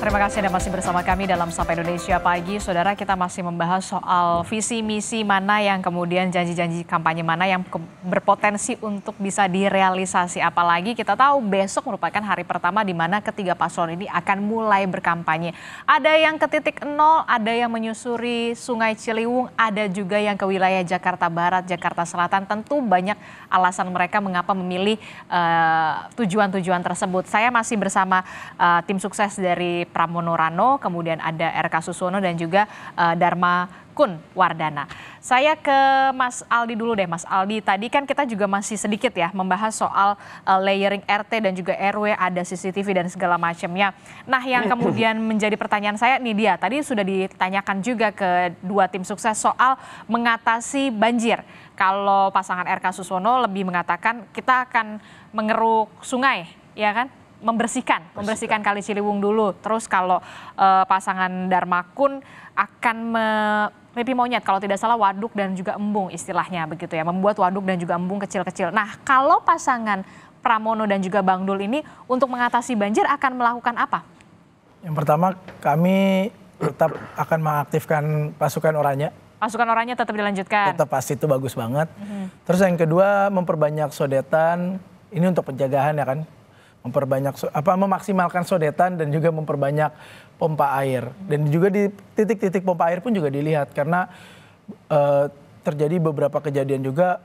Terima kasih Anda masih bersama kami dalam Sapa Indonesia Pagi. Saudara, kita masih membahas soal visi misi mana yang kemudian janji-janji kampanye mana yang berpotensi untuk bisa direalisasi. Apalagi kita tahu besok merupakan hari pertama di mana ketiga paslon ini akan mulai berkampanye. Ada yang ke titik nol, ada yang menyusuri Sungai Ciliwung, ada juga yang ke wilayah Jakarta Barat, Jakarta Selatan. Tentu banyak alasan mereka mengapa memilih tujuan-tujuan tersebut. Saya masih bersama tim sukses dari Pramono Rano, kemudian ada RK Susono dan juga Dharma Kun Wardana. Saya ke Mas Aldi dulu deh, Mas Aldi. Tadi kan kita juga masih sedikit ya membahas soal layering RT dan juga RW, ada CCTV dan segala macamnya. Nah, yang kemudian menjadi pertanyaan saya nih dia, tadi sudah ditanyakan juga ke dua tim sukses soal mengatasi banjir. Kalau pasangan RK Susono lebih mengatakan kita akan mengeruk sungai, ya kan? membersihkan Kali Ciliwung dulu. Terus kalau pasangan Dharma Kun akan mimpi monyet kalau tidak salah waduk dan juga embung istilahnya begitu ya, membuat waduk dan juga embung kecil-kecil. Nah, kalau pasangan Pramono dan juga Bang Dul ini untuk mengatasi banjir akan melakukan apa? Yang pertama, kami tetap akan mengaktifkan pasukan oranye. Pasukan oranye tetap dilanjutkan. Tetap pasti itu bagus banget. Terus yang kedua, memperbanyak sodetan. Ini untuk pencegahan ya kan. Memaksimalkan sodetan dan juga memperbanyak pompa air. Dan juga di titik-titik pompa air pun juga dilihat karena terjadi beberapa kejadian juga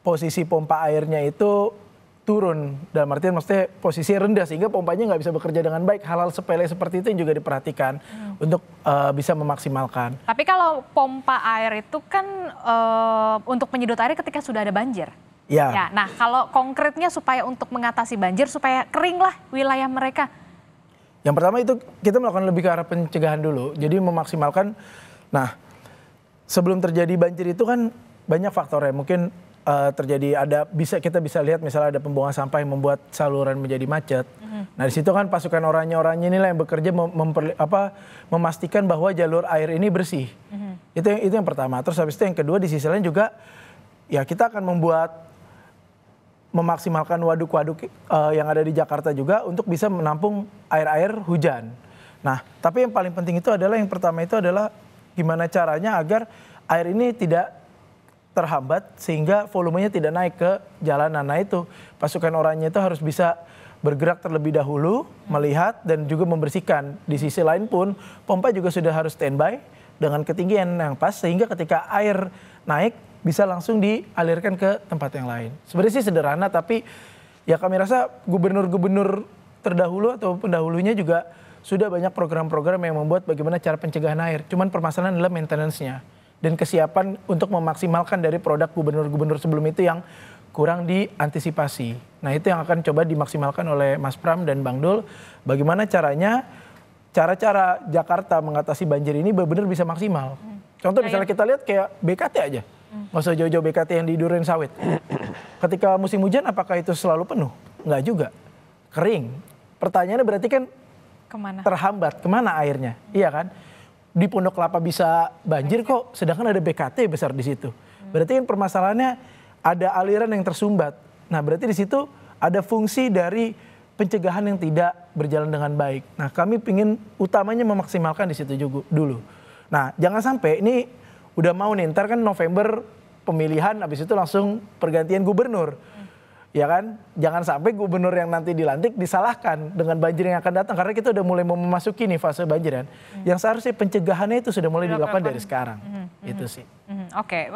posisi pompa airnya itu turun, dalam artian maksudnya posisi rendah sehingga pompanya nggak bisa bekerja dengan baik. Hal-hal sepele seperti itu yang juga diperhatikan untuk bisa memaksimalkan. Tapi kalau pompa air itu kan untuk menyedot air ketika sudah ada banjir. Ya, nah kalau konkretnya supaya untuk mengatasi banjir supaya keringlah wilayah mereka. Yang pertama itu kita melakukan lebih ke arah pencegahan dulu. Jadi memaksimalkan. Nah, sebelum terjadi banjir itu kan banyak faktornya. Mungkin kita bisa lihat misalnya ada pembuangan sampah yang membuat saluran menjadi macet. Nah, di situ kan pasukan oranye inilah yang bekerja memastikan bahwa jalur air ini bersih. Itu yang pertama. Terus habis itu yang kedua di sisi lain juga ya kita akan memaksimalkan waduk-waduk yang ada di Jakarta juga untuk bisa menampung air-air hujan. Nah, tapi yang paling penting itu adalah yang pertama itu adalah gimana caranya agar air ini tidak terhambat sehingga volumenya tidak naik ke jalanan. Nah itu pasukan oranye itu harus bisa bergerak terlebih dahulu, melihat dan juga membersihkan. Di sisi lain pun pompa juga sudah harus standby dengan ketinggian yang pas sehingga ketika air naik bisa langsung dialirkan ke tempat yang lain. Sebenarnya sih sederhana tapi ya kami rasa gubernur-gubernur terdahulu atau pendahulunya juga sudah banyak program-program yang membuat bagaimana cara pencegahan air. Cuman permasalahan adalah maintenance-nya dan kesiapan untuk memaksimalkan dari produk gubernur-gubernur sebelum itu yang kurang diantisipasi. Nah itu yang akan coba dimaksimalkan oleh Mas Pram dan Bang Dul. Bagaimana caranya, cara-cara Jakarta mengatasi banjir ini benar-benar bisa maksimal. Contoh misalnya kita lihat kayak BKT aja. Nggak usah jauh-jauh BKT yang di Duren Sawit. Ketika musim hujan apakah itu selalu penuh? Nggak juga. Kering. Pertanyaannya berarti kan terhambat. Kemana airnya? Iya kan? Di Pondok Kelapa bisa banjir kok, sedangkan ada BKT besar di situ. Berarti kan permasalahannya ada aliran yang tersumbat. Nah berarti di situ ada fungsi dari pencegahan yang tidak berjalan dengan baik. Nah kami ingin utamanya memaksimalkan di situ juga dulu. Nah jangan sampai ini udah mau nih, ntar kan November pemilihan, habis itu langsung pergantian gubernur. Ya kan, jangan sampai gubernur yang nanti dilantik disalahkan dengan banjir yang akan datang. Karena kita udah mulai memasuki nih fase banjiran. Yang seharusnya pencegahannya itu sudah mulai dilakukan dari sekarang. Itu sih. Oke,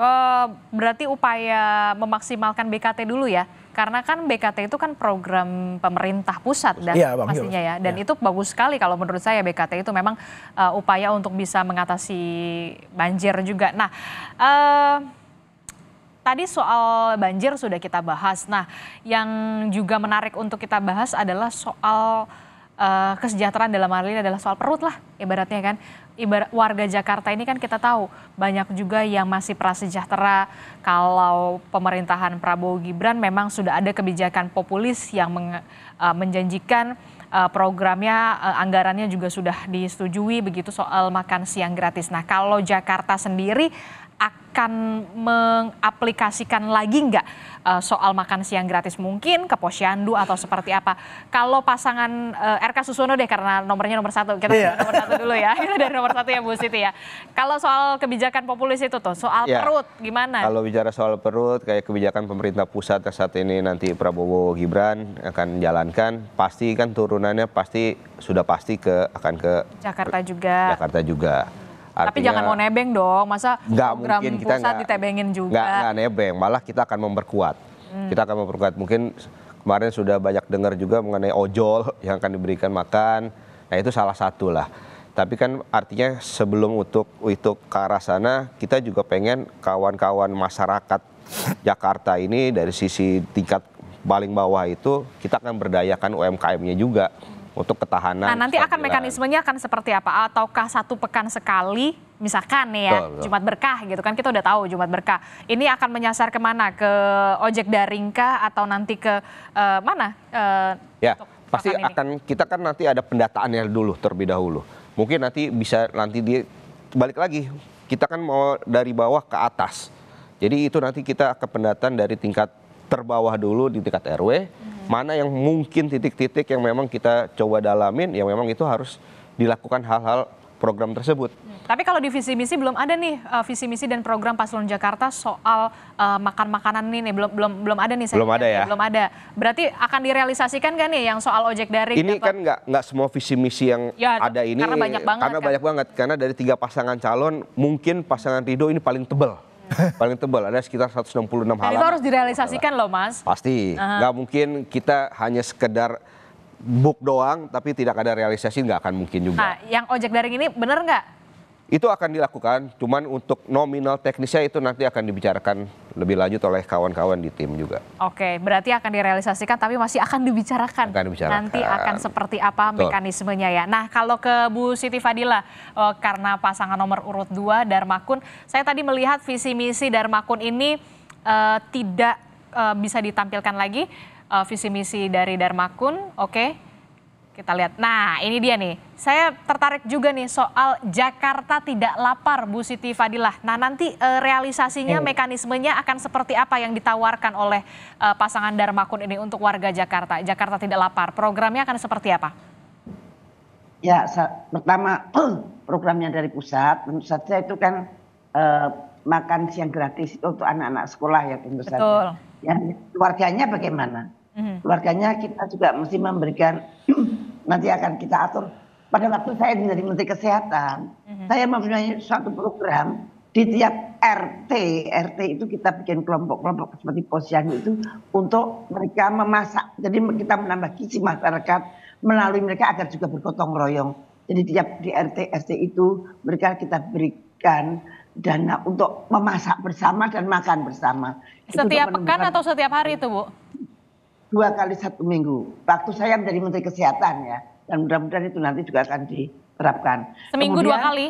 berarti upaya memaksimalkan BKT dulu ya. Karena kan BKT itu kan program pemerintah pusat dan pastinya ya. Dan itu bagus sekali kalau menurut saya BKT itu memang upaya untuk bisa mengatasi banjir juga. Nah, tadi soal banjir sudah kita bahas. Nah, yang juga menarik untuk kita bahas adalah soal kesejahteraan, dalam hal ini adalah soal perut lah ibaratnya kan. Warga Jakarta ini kan kita tahu banyak juga yang masih prasejahtera. Kalau pemerintahan Prabowo Gibran memang sudah ada kebijakan populis yang menjanjikan programnya, anggarannya juga sudah disetujui begitu soal makan siang gratis. Nah, kalau Jakarta sendiri akan mengaplikasikan lagi nggak soal makan siang gratis mungkin ke Posyandu atau seperti apa? Kalau pasangan RK Susono deh karena nomornya nomor 1, kita nomor 1 dulu ya, kita dari nomor 1 ya Bu Siti ya. Kalau soal kebijakan populis itu tuh, soal perut gimana? Kalau bicara soal perut, kayak kebijakan pemerintah pusat saat ini nanti Prabowo Gibran akan jalankan, pasti kan turunannya sudah pasti akan ke Jakarta juga. Jakarta juga. Artinya, tapi jangan mau nebeng dong, masa program mungkin kita pusat ditebengin juga. Nggak nebeng, malah kita akan memperkuat. Kita akan memperkuat. Mungkin kemarin sudah banyak dengar juga mengenai ojol yang akan diberikan makan. Nah itu salah satu lah. Tapi kan artinya sebelum untuk ke arah sana, kita juga pengen kawan-kawan masyarakat Jakarta ini dari sisi tingkat paling bawah itu, kita akan berdayakan UMKM-nya juga. Untuk ketahanan. Nah nanti akan mekanismenya akan seperti apa? Ataukah 1 pekan sekali, misalkan nih ya, betul. Jumat Berkah gitu kan, kita udah tahu Jumat Berkah. Ini akan menyasar kemana? Ke ojek daring kah atau nanti ke mana? Ya pasti akan, kita kan nanti ada pendataannya dulu terlebih dahulu. Mungkin nanti bisa balik lagi, kita kan mau dari bawah ke atas. Jadi itu nanti kita ke pendataan dari tingkat terbawah dulu di tingkat RW. Mana yang mungkin titik-titik yang memang kita coba dalamin, yang memang itu harus dilakukan hal-hal program tersebut. Tapi kalau di visi misi belum ada nih visi misi dan program Paslon Jakarta soal makan makanan ini belum ada nih. Belum ada ya. Belum ada. Berarti akan direalisasikan gak nih yang soal ojek daring? Ini kan nggak semua visi misi yang ada ini. Karena banyak banget. Banyak banget. Karena dari 3 pasangan calon, mungkin pasangan Ridho ini paling tebal. Paling tebal, ada sekitar 166 halaman. Dan itu harus direalisasikan loh Mas. Pasti, nggak mungkin kita hanya sekedar book doang, tapi tidak ada realisasi, nggak akan mungkin juga. Nah, yang ojek daring ini bener nggak? Itu akan dilakukan, cuman untuk nominal teknisnya itu nanti akan dibicarakan lebih lanjut oleh kawan-kawan di tim juga. Oke, berarti akan direalisasikan tapi masih akan dibicarakan. Nanti akan seperti apa mekanismenya ya. Nah kalau ke Bu Siti Fadila, karena pasangan nomor urut 2 Darmakun, saya tadi melihat visi misi Darmakun ini tidak bisa ditampilkan lagi. Visi misi dari Darmakun, oke. Kita lihat, nah ini dia nih, saya tertarik juga nih soal Jakarta tidak lapar Bu Siti Fadilah. Nah nanti realisasinya, mekanismenya akan seperti apa yang ditawarkan oleh pasangan Darmakun ini untuk warga Jakarta. Jakarta tidak lapar, programnya akan seperti apa? Ya, pertama programnya dari pusat, tentu saja itu kan makan siang gratis untuk anak-anak sekolah ya tentu saja. Ya, keluarganya bagaimana? Keluarganya kita juga mesti memberikan nanti akan kita atur. Pada waktu saya menjadi Menteri Kesehatan, saya mempunyai suatu program di tiap RT itu kita bikin kelompok-kelompok seperti Posyandu itu untuk mereka memasak. Jadi kita menambah gizi masyarakat melalui mereka agar juga bergotong royong. Jadi tiap di RT itu mereka kita berikan dana untuk memasak bersama dan makan bersama. Setiap pekan atau setiap hari itu Bu? 2 kali 1 minggu. Waktu saya menjadi Menteri Kesehatan ya. Dan mudah-mudahan itu nanti juga akan diterapkan. Seminggu kemudian, 2 kali?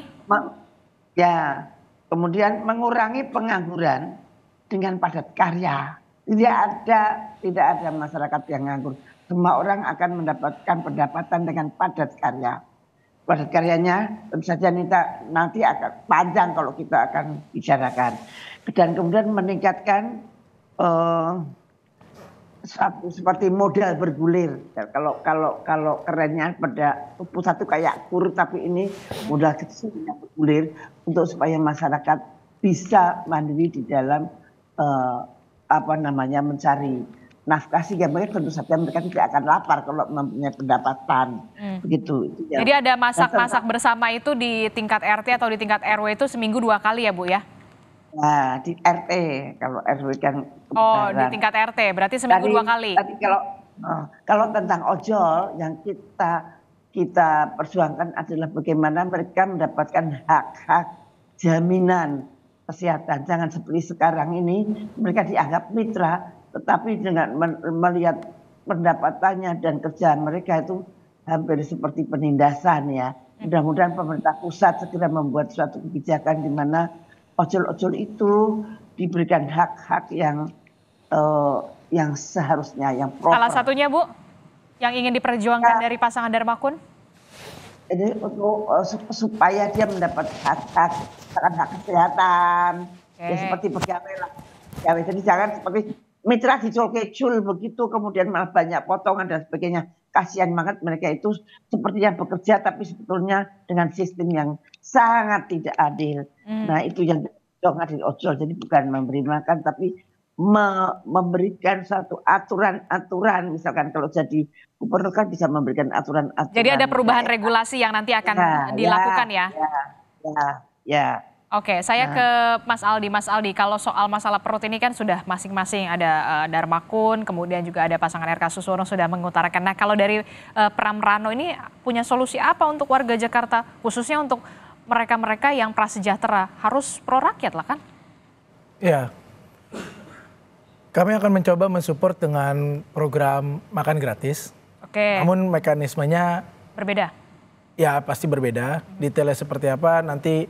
Ya. Kemudian mengurangi pengangguran dengan padat karya. Tidak ada masyarakat yang nganggur. Semua orang akan mendapatkan pendapatan dengan padat karya. Padat karyanya tentu saja nanti akan panjang kalau kita akan bicarakan. Dan kemudian meningkatkan seperti modal bergulir. Kalau kerennya pada pusat itu kayak kur, tapi ini modal kecil yang bergulir untuk supaya masyarakat bisa mandiri di dalam mencari nafkah, sehingga mereka tentu saja mereka tidak akan lapar kalau mempunyai pendapatan. Begitu. Jadi ada masak-masak bersama itu di tingkat RT atau di tingkat RW itu seminggu 2 kali ya Bu ya? Nah, di RT, kalau RW kan kebenaran. Di tingkat RT, berarti seminggu 2 kali. Tadi kalau tentang ojol yang kita perjuangkan adalah bagaimana mereka mendapatkan hak-hak jaminan kesehatan. Jangan seperti sekarang ini mereka dianggap mitra, tetapi dengan melihat pendapatannya dan kerjaan mereka itu hampir seperti penindasan ya. Mudah-mudahan pemerintah pusat segera membuat suatu kebijakan di mana ojol-ojol itu diberikan hak-hak yang seharusnya, yang proper. Salah satunya Bu, yang ingin diperjuangkan dari pasangan Darmakun? Jadi untuk supaya dia mendapat hak kesehatan, Ya seperti pegawai lah. Pegawai. Jadi jangan seperti mitra dicul kecul begitu, kemudian malah banyak potongan dan sebagainya. Kasihan banget mereka itu sepertinya bekerja tapi sebetulnya dengan sistem yang sangat tidak adil. Nah itu yang adil ojol. Jadi bukan memberi makan tapi memberikan satu aturan-aturan. Misalkan kalau jadi gubernur kan bisa memberikan aturan-aturan. Jadi ada perubahan regulasi yang nanti akan dilakukan ya? Ya. Oke, saya ke Mas Aldi. Mas Aldi, kalau soal masalah perut ini kan sudah masing-masing ada Darmakun, kemudian juga ada pasangan RK Susono sudah mengutarakan. Nah, kalau dari Pram Rano ini punya solusi apa untuk warga Jakarta, khususnya untuk mereka-mereka yang prasejahtera, harus pro rakyat lah kan? Ya, kami akan mencoba mensupport dengan program makan gratis. Oke. Namun mekanismenya berbeda. Ya pasti berbeda. Detailnya seperti apa nanti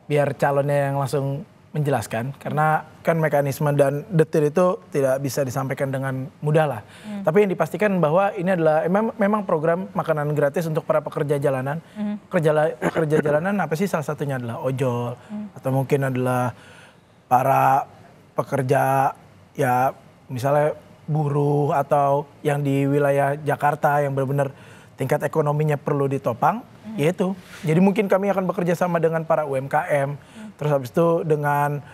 biar calonnya yang langsung menjelaskan. Karena kan mekanisme dan detail itu tidak bisa disampaikan dengan mudah lah. Tapi yang dipastikan bahwa ini adalah memang program makanan gratis untuk para pekerja jalanan. Pekerja jalanan apa sih, salah satunya adalah ojol. Atau mungkin adalah para pekerja ya misalnya buruh atau yang di wilayah Jakarta yang benar-benar tingkat ekonominya perlu ditopang, yaitu. Jadi mungkin kami akan bekerja sama dengan para UMKM, terus habis itu dengan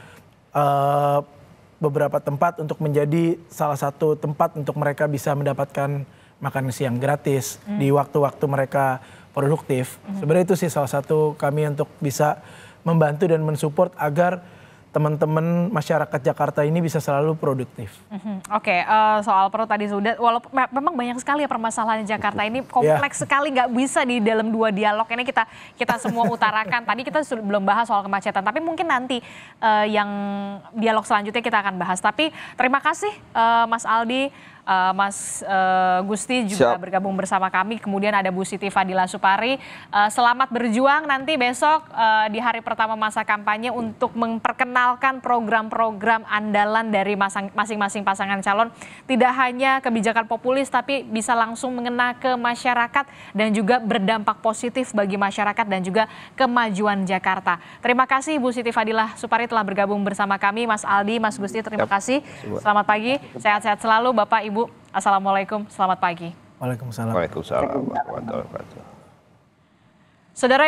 beberapa tempat untuk menjadi salah satu tempat untuk mereka bisa mendapatkan makan siang gratis di waktu-waktu mereka produktif. Sebenarnya itu sih salah satu kami untuk bisa membantu dan mensupport agar teman-teman masyarakat Jakarta ini bisa selalu produktif. Oke, soal perut tadi sudah, walaupun memang banyak sekali ya permasalahan di Jakarta ini, kompleks sekali, nggak bisa di dalam 2 dialog ini kita semua utarakan. Tadi kita belum bahas soal kemacetan, tapi mungkin nanti yang dialog selanjutnya kita akan bahas. Tapi terima kasih Mas Aldi, Mas Gusti juga bergabung bersama kami. Kemudian ada Bu Siti Fadila Supari. Selamat berjuang nanti besok di hari pertama masa kampanye untuk memperkenalkan program-program andalan dari masing-masing pasangan calon. Tidak hanya kebijakan populis tapi bisa langsung mengena ke masyarakat dan juga berdampak positif bagi masyarakat dan juga kemajuan Jakarta. Terima kasih Bu Siti Fadila Supari telah bergabung bersama kami. Mas Aldi, Mas Gusti, terima kasih. Selamat pagi, sehat-sehat selalu Bapak Ibu. Assalamualaikum, selamat pagi. Waalaikumsalam. Waalaikumsalam warahmatullahi wabarakatuh. Saudara